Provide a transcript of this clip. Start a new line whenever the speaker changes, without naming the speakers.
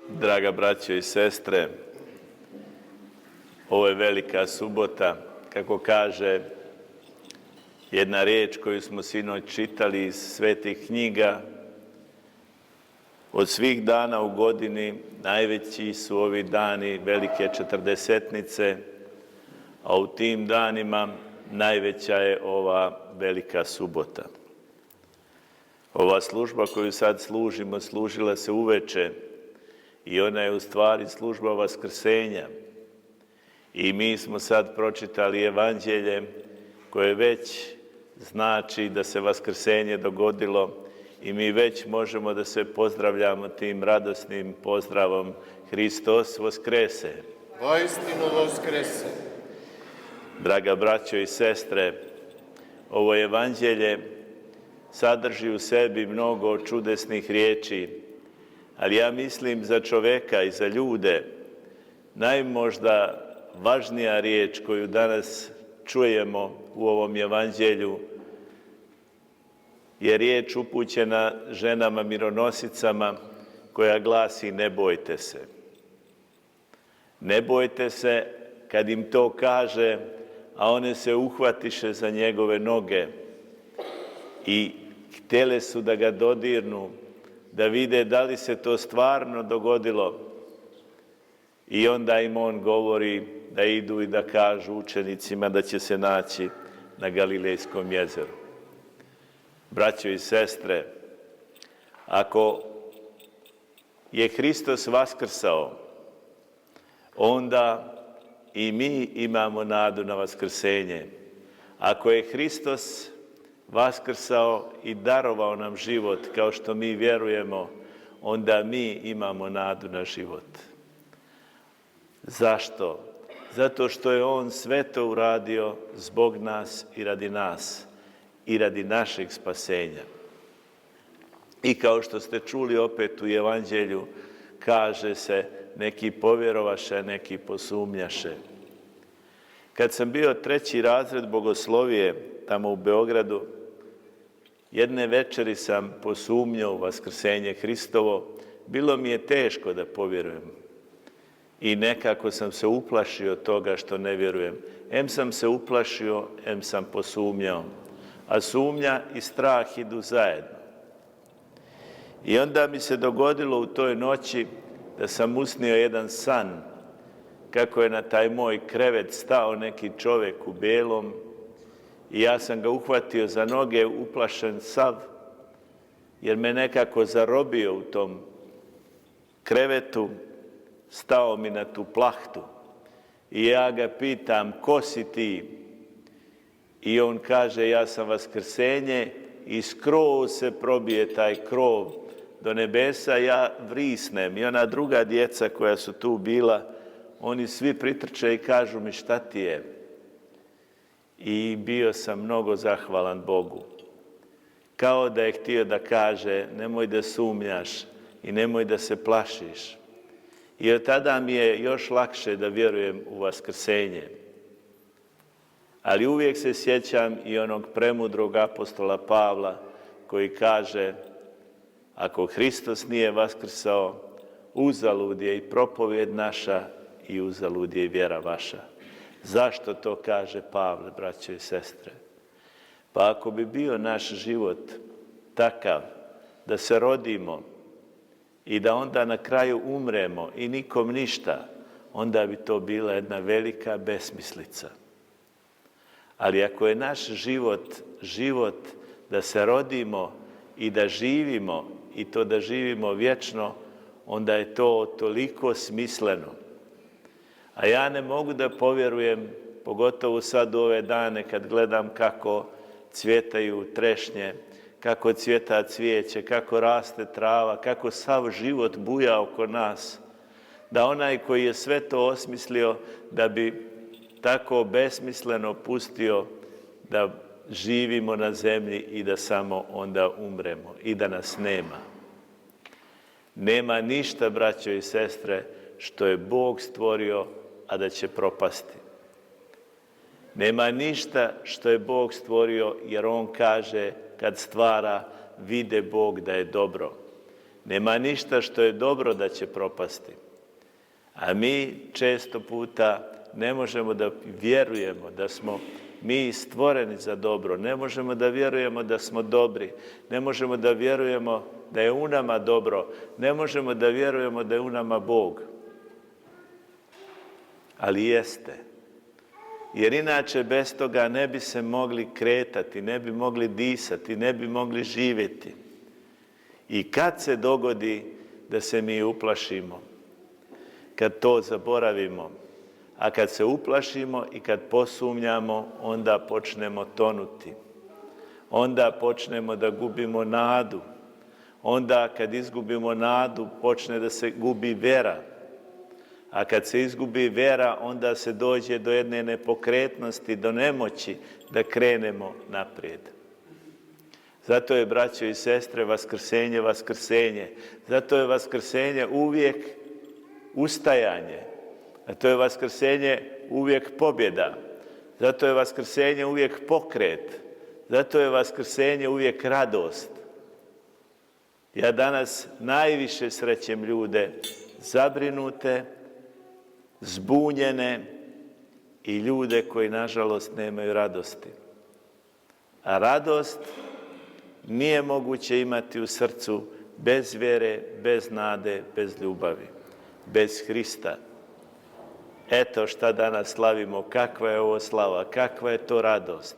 Draga braćo i sestre, ovo je velika subota, kako kaže jedna riječ koju smo sinoć čitali iz svetih knjiga. Od svih dana u godini najveći su ovi dani velike četrdesetnice, a u tim danima najveća je ova velika subota. Ova služba koju sad služimo, služila se uveče i ona je u stvari služba vaskrsenja. I mi smo sad pročitali evanđelje koje već znači da se vaskrsenje dogodilo i mi već možemo da se pozdravljamo tim radosnim pozdravom Hristos Voskrese.
Vaistinu Voskrese.
Draga braćo i sestre, ovo evanđelje sadrži u sebi mnogo čudesnih riječi, ali ja mislim za čoveka i za ljude najmožda važnija riječ koju danas čujemo u ovom evanđelju je riječ upućena ženama mironosicama koja glasi: ne bojte se. Ne bojte se kad im to kaže, a one se uhvatiše za njegove noge i htjele su da ga dodirnu, da vide da li se to stvarno dogodilo. I onda im on govori da idu i da kažu učenicima da će se naći na Galilejskom jezeru. Braćo i sestre, ako je Hristos vaskrsao, onda i mi imamo nadu na vaskrsenje. Ako je Hristos vaskrsao i darovao nam život kao što mi vjerujemo, onda mi imamo nadu na život. Zašto? Zato što je on sve to uradio zbog nas i radi nas i radi našeg spasenja. I kao što ste čuli opet u evanđelju, kaže se neki povjerovaše, neki posumnjaše. Kad sam bio 3. razred bogoslovije tamo u Beogradu, jedne večeri sam posumnjao u vaskrsenje Hristovo. Bilo mi je teško da povjerujem. I nekako sam se uplašio toga što ne vjerujem. Em sam se uplašio, em sam posumnjao. A sumnja i strah idu zajedno. I onda mi se dogodilo u toj noći da sam usnio jedan san, kako je na taj moj krevet stao neki čovjek u belom i ja sam ga uhvatio za noge, uplašen sav, jer me nekako zarobio u tom krevetu, stao mi na tu plahtu. I ja ga pitam: ko si ti? I on kaže: ja sam vaskrsenje. I skroz se probije taj krov do nebesa, ja vrisnem. I ona druga djeca koja su tu bila, oni svi pritrče i kažu mi: šta ti je? I bio sam mnogo zahvalan Bogu. Kao da je htio da kaže: nemoj da sumnjaš i nemoj da se plašiš. I od tada mi je još lakše da vjerujem u vaskrsenje. Ali uvijek se sjećam i onog premudrog apostola Pavla koji kaže: ako Hristos nije vaskrsao, uzalud je i propovijed naša i uzalud je i vjera vaša. Zašto to kaže Pavle, braćo i sestre? Pa ako bi bio naš život takav da se rodimo i da onda na kraju umremo i nikom ništa, onda bi to bila jedna velika besmislica. Ali ako je naš život da se rodimo i da živimo, i to da živimo vječno, onda je to toliko smisleno. A ja ne mogu da povjerujem, pogotovo sad u ove dane kad gledam kako cvjetaju trešnje, kako cvjeta cvijeće, kako raste trava, kako sav život buja oko nas, da onaj koji je sve to osmislio da bi tako besmisleno pustio da živimo na zemlji i da samo onda umremo i da nas nema. Nema ništa, braćo i sestre, što je Bog stvorio, a da će propasti. Nema ništa što je Bog stvorio, jer on kaže kad stvara, vide Bog da je dobro. Nema ništa što je dobro da će propasti. A mi često puta ne možemo da vjerujemo da smo mi stvoreni za dobro. Ne možemo da vjerujemo da smo dobri. Ne možemo da vjerujemo da je u nama dobro. Ne možemo da vjerujemo da je u nama Bog. Ali jeste. Jer inače bez toga ne bi se mogli kretati, ne bi mogli disati, ne bi mogli živjeti. I kad se dogodi da se mi uplašimo, kad to zaboravimo, a kad se uplašimo i kad posumnjamo, onda počnemo tonuti. Onda počnemo da gubimo nadu. Onda kad izgubimo nadu, počne da se gubi vera. A kad se izgubi vera, onda se dođe do jedne nepokretnosti, do nemoći da krenemo naprijed. Zato je, braćo i sestre, vaskrsenje, vaskrsenje. Zato je vaskrsenje uvijek ustajanje. A to je vaskrsenje uvijek pobjeda. Zato je vaskrsenje uvijek pokret. Zato je vaskrsenje uvijek radost. Ja danas najviše srećem ljude zabrinute, zbunjene i ljude koji, nažalost, nemaju radosti. A radost nije moguće imati u srcu bez vjere, bez nade, bez ljubavi, bez Hrista. Eto šta danas slavimo, kakva je ovo slava, kakva je to radost.